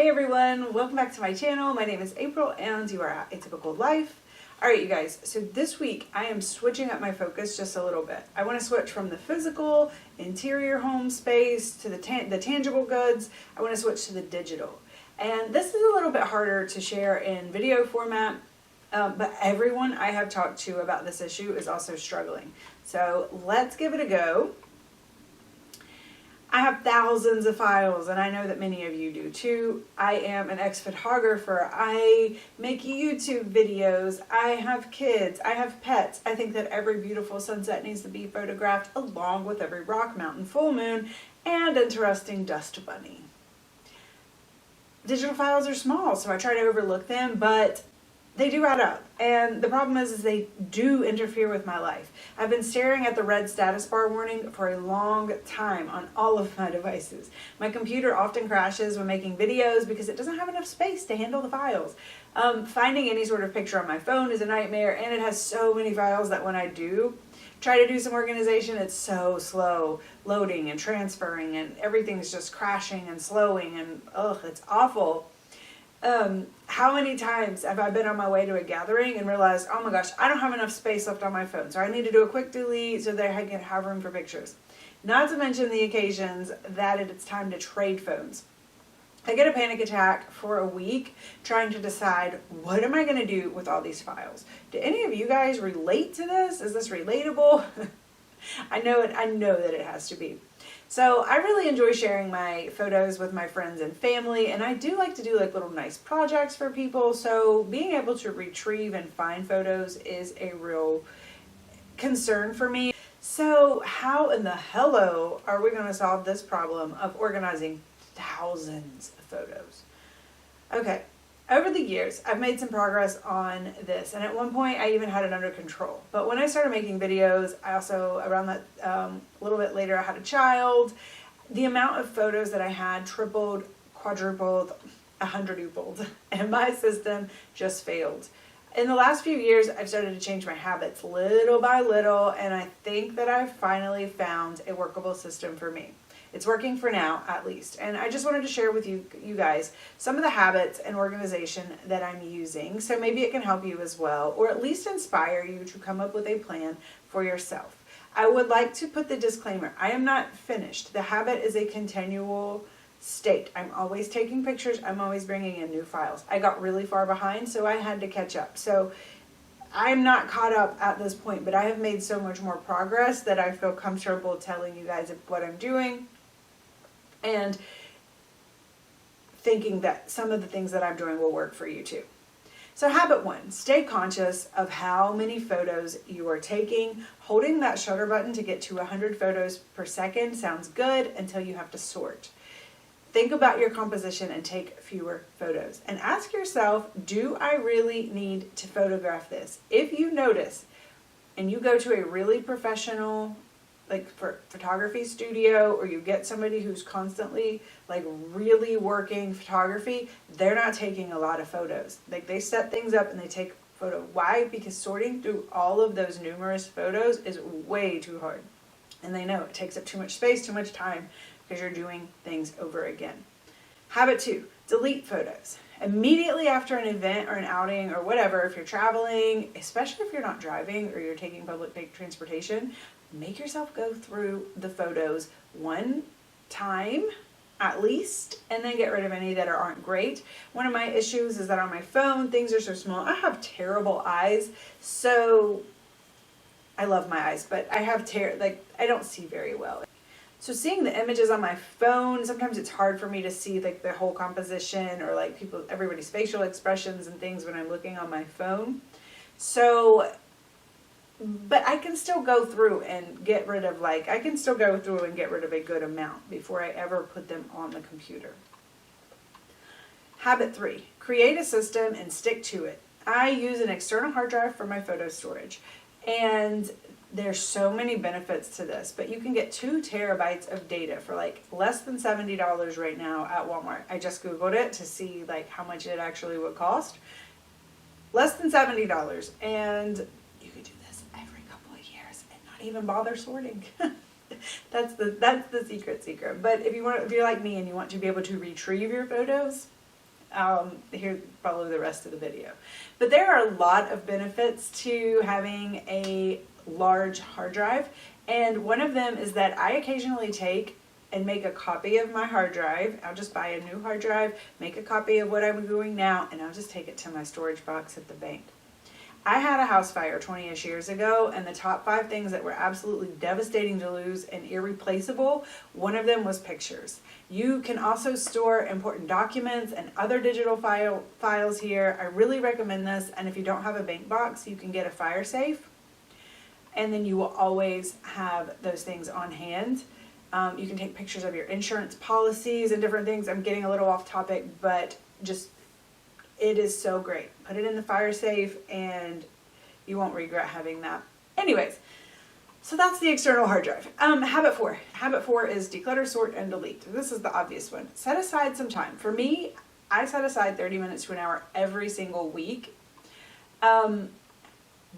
Hey everyone, welcome back to my channel. My name is April and you are at A.Typical Life. Alright you guys, so this week I am switching up my focus just a little bit. I want to switch from the physical, interior home space to the tangible goods. I want to switch to the digital. And this is a little bit harder to share in video format, but everyone I have talked to about this issue is also struggling. So let's give it a go. I have thousands of files, and I know that many of you do too. I am an ex-photographer. I make YouTube videos. I have kids. I have pets. I think that every beautiful sunset needs to be photographed along with every rock, mountain, full moon, and interesting dust bunny. Digital files are small, so I try to overlook them, but they do add up. And the problem is they do interfere with my life. I've been staring at the red status bar warning for a long time on all of my devices. My computer often crashes when making videos because it doesn't have enough space to handle the files. Finding any sort of picture on my phone is a nightmare, and it has so many files that when I do try to do some organization, it's so slow loading and transferring, and everything's just crashing and slowing, and it's awful. How many times have I been on my way to a gathering and realized, oh my gosh, I don't have enough space left on my phone, so I need to do a quick delete so that I can have room for pictures. Not to mention the occasions that it's time to trade phones. I get a panic attack for a week trying to decide, what am I going to do with all these files? Do any of you guys relate to this? Is this relatable? I know that it has to be. So I really enjoy sharing my photos with my friends and family, and I do like to do like little nice projects for people. So being able to retrieve and find photos is a real concern for me. So how in the hello are we going to solve this problem of organizing thousands of photos? Okay. Over the years, I've made some progress on this, and at one point I even had it under control. But when I started making videos, I also, around that, a little bit later, I had a child. The amount of photos that I had tripled, quadrupled, 100-upled, and my system just failed. In the last few years, I've started to change my habits little by little, and I think that I've finally found a workable system for me. It's working for now, at least. And I just wanted to share with you guys some of the habits and organization that I'm using. So maybe it can help you as well, or at least inspire you to come up with a plan for yourself. I would like to put the disclaimer. I am not finished. The habit is a continual state. I'm always taking pictures. I'm always bringing in new files. I got really far behind, so I had to catch up. So I'm not caught up at this point, but I have made so much more progress that I feel comfortable telling you guys what I'm doing, and thinking that some of the things that I'm doing will work for you too. So habit 1, stay conscious of how many photos you are taking. Holding that shutter button to get to 100 photos per second sounds good until you have to sort. Think about your composition and take fewer photos. And ask yourself, do I really need to photograph this? If you notice, and you go to a really professional like for photography studio, or you get somebody who's constantly like really working photography, they're not taking a lot of photos. Like they set things up and they take photo. Why? Because sorting through all of those numerous photos is way too hard. And they know it takes up too much space, too much time, because you're doing things over again. Habit 2, delete photos. Immediately after an event or an outing or whatever, if you're traveling, especially if you're not driving or you're taking public transportation, make yourself go through the photos one time at least, and then get rid of any that aren't great. One of my issues is that on my phone, things are so small. I have terrible eyes, so I love my eyes, but I have I don't see very well. So seeing the images on my phone, sometimes it's hard for me to see like the whole composition or like everybody's facial expressions and things when I'm looking on my phone. So, but I can still go through and get rid of a good amount before I ever put them on the computer. Habit 3, create a system and stick to it. I use an external hard drive for my photo storage, and there's so many benefits to this, but you can get 2 terabytes of data for like less than $70 right now at Walmart. I just Googled it to see like how much it actually would cost. Less than $70, and you could do this every couple of years and not even bother sorting. That's the secret. But if you're like me and you want to be able to retrieve your photos, Here, follow the rest of the video. But there are a lot of benefits to having a large hard drive, and one of them is that I occasionally take and make a copy of my hard drive. I'll just buy a new hard drive, make a copy of what I'm doing now, and I'll just take it to my storage box at the bank. I had a house fire 20-ish years ago, and the top 5 things that were absolutely devastating to lose and irreplaceable, one of them was pictures. You can also store important documents and other digital files here. I really recommend this, and if you don't have a bank box, you can get a fire safe, and then you will always have those things on hand. You can take pictures of your insurance policies and different things. I'm getting a little off topic, but just, it is so great. Put it in the fire safe and you won't regret having that. Anyways, so that's the external hard drive. Habit 4. Habit 4 is declutter, sort, and delete. This is the obvious one. Set aside some time. For me, I set aside 30 minutes to an hour every single week.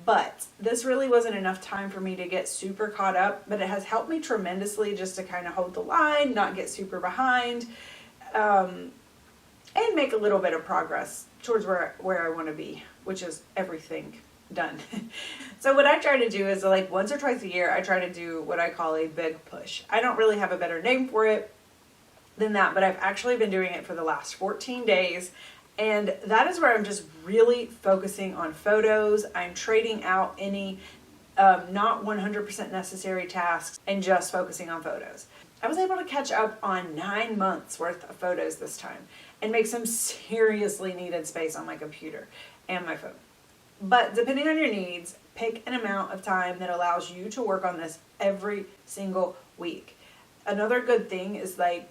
But this really wasn't enough time for me to get super caught up, but it has helped me tremendously just to kind of hold the line, not get super behind, and make a little bit of progress towards where I want to be, which is everything done. So what I try to do is, like, once or twice a year, I try to do what I call a big push. I don't really have a better name for it than that, but I've actually been doing it for the last 14 days. And that is where I'm just really focusing on photos. I'm trading out any not 100% necessary tasks and just focusing on photos. I was able to catch up on 9 months worth of photos this time and make some seriously needed space on my computer and my phone. But depending on your needs, pick an amount of time that allows you to work on this every single week. Another good thing is, like,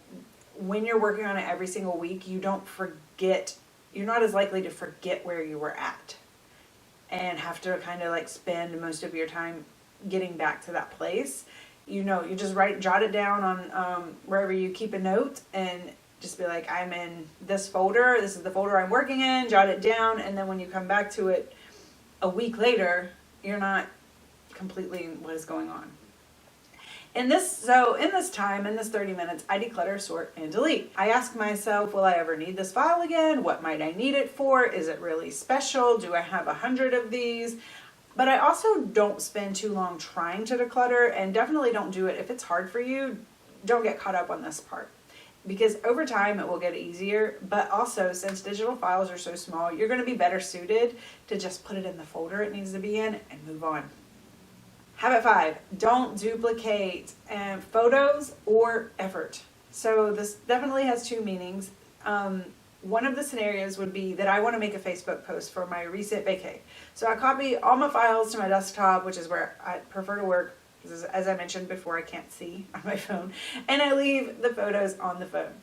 when you're working on it every single week, you don't forget. You're not as likely to forget where you were at and have to kind of like spend most of your time getting back to that place. You know, you just jot it down on wherever you keep a note and just be like, I'm in this folder. This is the folder I'm working in. Jot it down. And then when you come back to it a week later, you're not completely what is going on. In this time, in this 30 minutes, I declutter, sort, and delete. I ask myself, will I ever need this file again? What might I need it for? Is it really special? Do I have 100 of these? But I also don't spend too long trying to declutter, and definitely don't do it if it's hard for you. Don't get caught up on this part, because over time it will get easier. But also, since digital files are so small, you're going to be better suited to just put it in the folder it needs to be in and move on. Habit 5, don't duplicate photos or effort. So this definitely has 2 meanings. One of the scenarios would be that I want to make a Facebook post for my recent vacay. So I copy all my files to my desktop, which is where I prefer to work, because as I mentioned before, I can't see on my phone, and I leave the photos on the phone.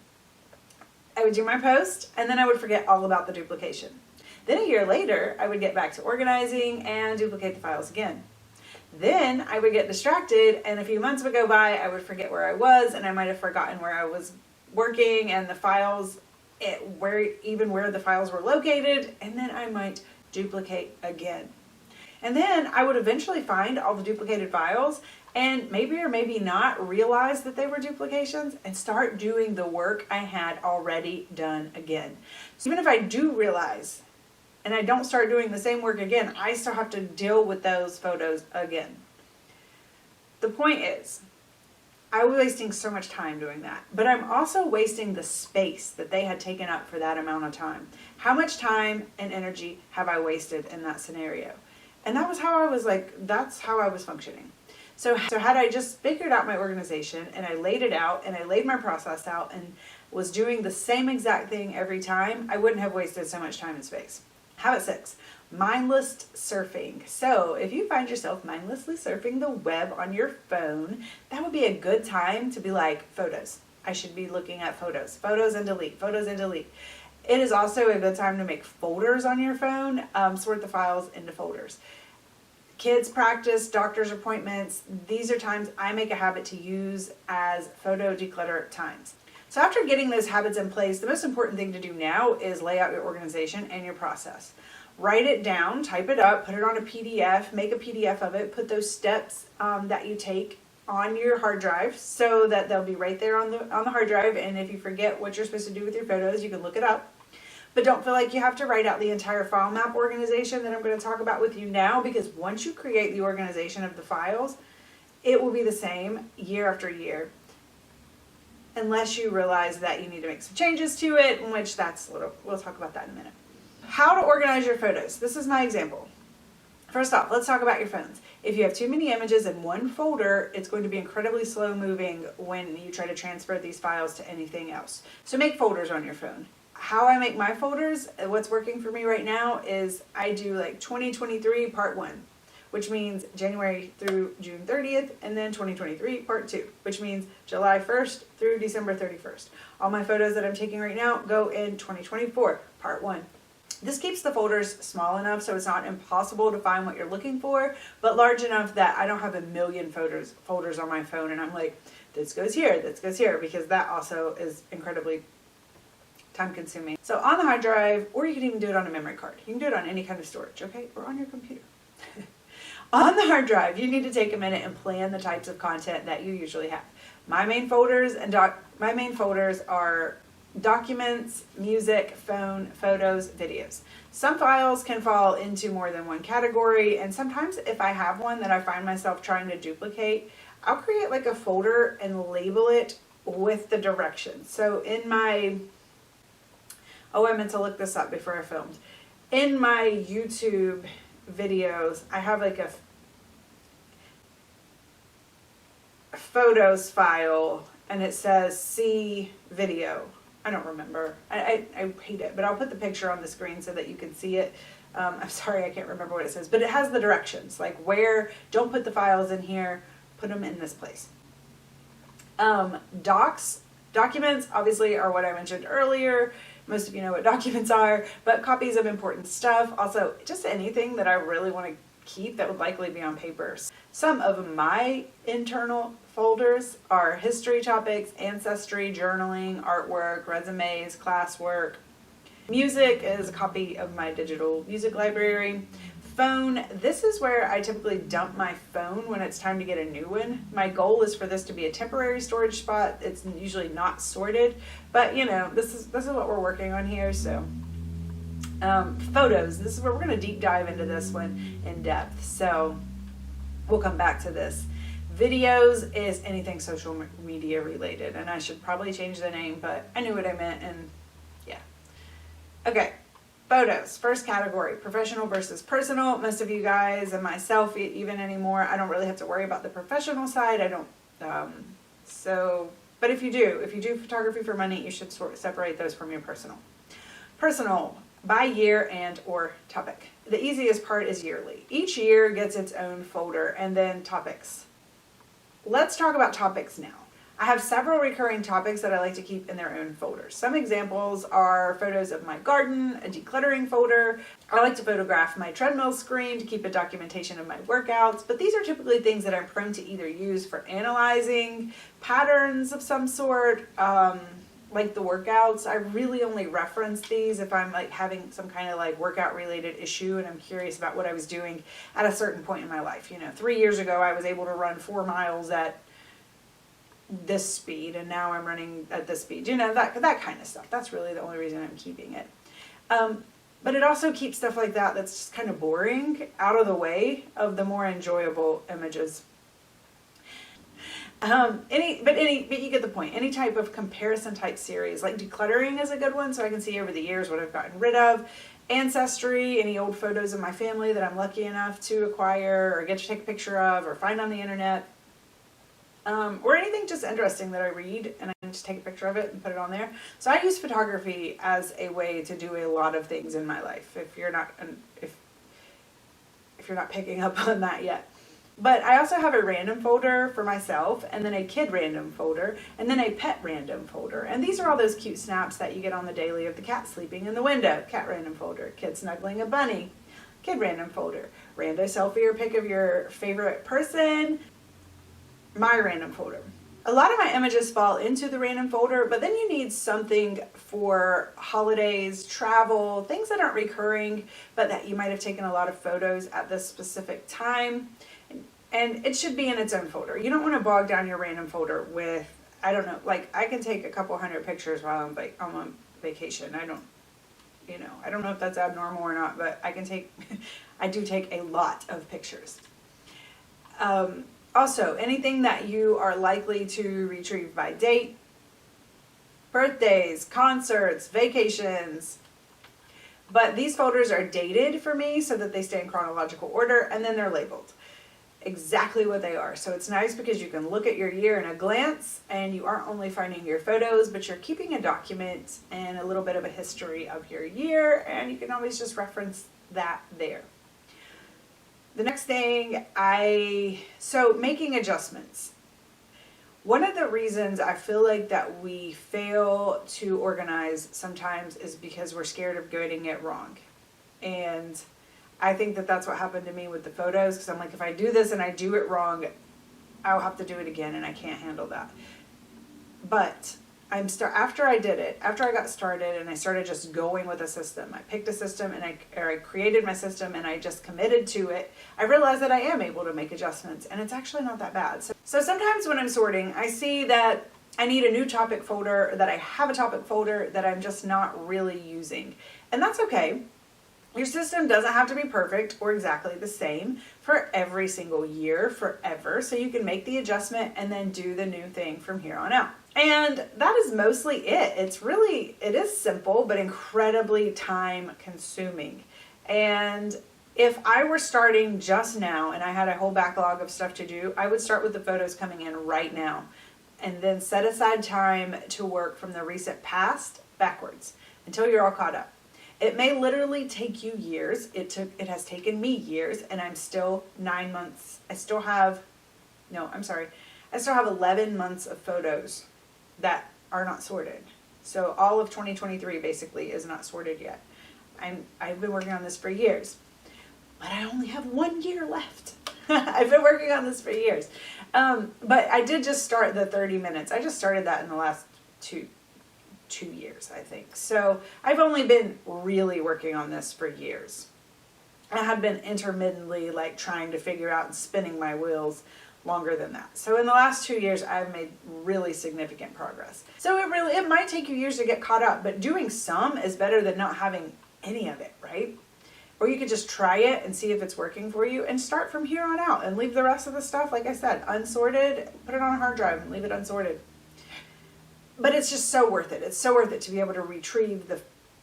I would do my post, and then I would forget all about the duplication. Then a year later, I would get back to organizing and duplicate the files again. Then I would get distracted, and a few months would go by, I would forget where I was, and I might have forgotten where I was working and the files, where the files were located, and then I might duplicate again. And then I would eventually find all the duplicated files and maybe or maybe not realize that they were duplications and start doing the work I had already done again. So even if I do realize and I don't start doing the same work again, I still have to deal with those photos again. The point is, I was wasting so much time doing that, but I'm also wasting the space that they had taken up for that amount of time. How much time and energy have I wasted in that scenario? And that was how I was that's how I was functioning. So had I just figured out my organization and I laid it out and I laid my process out and was doing the same exact thing every time, I wouldn't have wasted so much time and space. Habit 6, mindless surfing. So if you find yourself mindlessly surfing the web on your phone, that would be a good time to be like, photos. I should be looking at photos. Photos and delete. Photos and delete. It is also a good time to make folders on your phone. Sort the files into folders. Kids practice, doctor's appointments. These are times I make a habit to use as photo declutter times. So after getting those habits in place, the most important thing to do now is lay out your organization and your process. Write it down, type it up, put it on a PDF, make a PDF of it, put those steps that you take on your hard drive so that they'll be right there on the hard drive. And if you forget what you're supposed to do with your photos, you can look it up. But don't feel like you have to write out the entire file map organization that I'm going to talk about with you now, because once you create the organization of the files, it will be the same year after year, unless you realize that you need to make some changes to it, in which we'll talk about that in a minute. How to organize your photos. This is my example. First off, let's talk about your phones. If you have too many images in one folder, it's going to be incredibly slow moving when you try to transfer these files to anything else. So make folders on your phone. How I make my folders, what's working for me right now is I do like 2023 part 1, which means January through June 30th, and then 2023 part 2, which means July 1st through December 31st. All my photos that I'm taking right now go in 2024 part 1. This keeps the folders small enough so it's not impossible to find what you're looking for, but large enough that I don't have a million folders on my phone and I'm like, this goes here, because that also is incredibly time consuming. So on the hard drive, or you can even do it on a memory card. You can do it on any kind of storage, okay? Or on your computer. On the hard drive, you need to take a minute and plan the types of content that you usually have. My main folders are documents, music, phone, photos, videos. Some files can fall into more than one category, and sometimes if I have one that I find myself trying to duplicate, I'll create like a folder and label it with the directions. So in my, I meant to look this up before I filmed. In my YouTube videos, I have like a photos file and it says see video. I don't remember. I hate it, but I'll put the picture on the screen so that you can see it. I'm sorry, I can't remember what it says, but it has the directions, like where, don't put the files in here, put them in this place. Documents obviously are what I mentioned earlier. Most of you know what documents are, but copies of important stuff. Also, just anything that I really want to keep that would likely be on paper. Some of my internal folders are history topics, ancestry, journaling, artwork, resumes, classwork. Music is a copy of my digital music library. Phone, this is where I typically dump my phone when it's time to get a new one. My goal is for this to be a temporary storage spot. It's usually not sorted, but you know, this is what we're working on here. So photos, this is where we're going to deep dive into this one in depth. So we'll come back to this. Videos is anything social media related, and I should probably change the name, but I knew what I meant, and yeah. Okay. Photos, first category, professional versus personal. Most of you guys and myself even anymore, I don't really have to worry about the professional side. I don't, but if you do photography for money, you should separate those from your personal. Personal, by year and or topic. The easiest part is yearly. Each year gets its own folder and then topics. Let's talk about topics now. I have several recurring topics that I like to keep in their own folders. Some examples are photos of my garden, a decluttering folder. I like to photograph my treadmill screen to keep a documentation of my workouts, but these are typically things that I'm prone to either use for analyzing patterns of some sort, like the workouts. I really only reference these if I'm like having some kind of like workout related issue and I'm curious about what I was doing at a certain point in my life. You know, 3 years ago I was able to run 4 miles at this speed and now I'm running at this speed, you know, that kind of stuff. That's really the only reason I'm keeping it. But it also keeps stuff like that that's just kind of boring out of the way of the more enjoyable images. But you get the point. Any type of comparison type series, like decluttering is a good one, so I can see over the years what I've gotten rid of. Ancestry, any old photos of my family that I'm lucky enough to acquire or get to take a picture of or find on the internet. Or anything just interesting that I read and I just take a picture of it and put it on there. So I use photography as a way to do a lot of things in my life. If you're not picking up on that yet. But I also have a random folder for myself, and then a kid random folder, and then a pet random folder. And these are all those cute snaps that you get on the daily of the cat sleeping in the window. Cat random folder. Kid snuggling a bunny. Kid random folder. Rando selfie or pic of your favorite person. My random folder. A lot of my images fall into the random folder, but then you need something for holidays, travel, things that aren't recurring, but that you might have taken a lot of photos at this specific time. And it should be in its own folder. You don't want to bog down your random folder with, I don't know, like I can take a couple hundred pictures while I'm on vacation. You know, I don't know if that's abnormal or not, but I can take, I do take a lot of pictures. Also, anything that you are likely to retrieve by date, birthdays, concerts, vacations. But these folders are dated for me so that they stay in chronological order, and then they're labeled exactly what they are. So it's nice because you can look at your year in a glance, and you aren't only finding your photos, but you're keeping a document and a little bit of a history of your year, and you can always just reference that there. The next thing, so making adjustments. One of the reasons I feel like that we fail to organize sometimes is because we're scared of getting it wrong. And I think that that's what happened to me with the photos, because I'm like, if I do this and I do it wrong, I'll have to do it again, and I can't handle that. But after I did it, after I got started and I started just going with a system, I picked a system and I created my system and I just committed to it, I realized that I am able to make adjustments, and it's actually not that bad. So sometimes when I'm sorting, I see that I need a new topic folder, that I have a topic folder that I'm just not really using. And that's okay. Your system doesn't have to be perfect or exactly the same for every single year, forever. So you can make the adjustment and then do the new thing from here on out. And that is mostly it. It is simple, but incredibly time consuming. And if I were starting just now and I had a whole backlog of stuff to do, I would start with the photos coming in right now and then set aside time to work from the recent past backwards until you're all caught up. It may literally take you years. It has taken me years, and I'm still 9 months. I still have 11 months of photos that are not sorted. So all of 2023 basically is not sorted yet. I've been working on this for years, but I only have 1 year left. I've been working on this for years. But I did just start the 30 minutes. I just started that in the last two years, I think. So I've only been really working on this for years. I had been intermittently like trying to figure out and spinning my wheels longer than that. So in the last 2 years, I've made really significant progress. So it might take you years to get caught up, but doing some is better than not having any of it, right? Or you could just try it and see if it's working for you and start from here on out and leave the rest of the stuff, like I said, unsorted, put it on a hard drive and leave it unsorted. But it's just so worth it. It's so worth it to be able to retrieve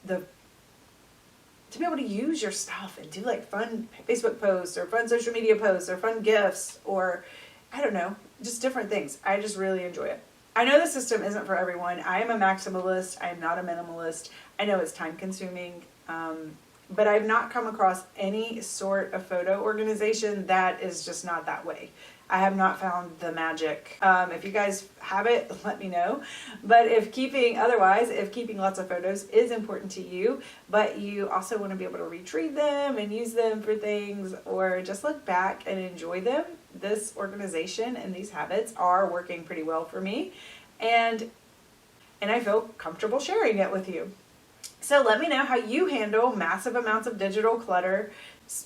to be able to use your stuff and do like fun Facebook posts or fun social media posts or fun GIFs or I don't know, just different things. I just really enjoy it. I know the system isn't for everyone. I am a maximalist. I am not a minimalist. I know it's time consuming, but I've not come across any sort of photo organization that is just not that way. I have not found the magic. If you guys have it, let me know. But if keeping lots of photos is important to you, but you also want to be able to retrieve them and use them for things or just look back and enjoy them, this organization and these habits are working pretty well for me. And I feel comfortable sharing it with you. So let me know how you handle massive amounts of digital clutter,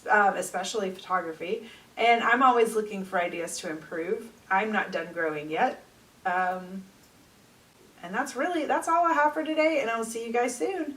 especially photography. And I'm always looking for ideas to improve. I'm not done growing yet. And that's all I have for today, and I'll see you guys soon.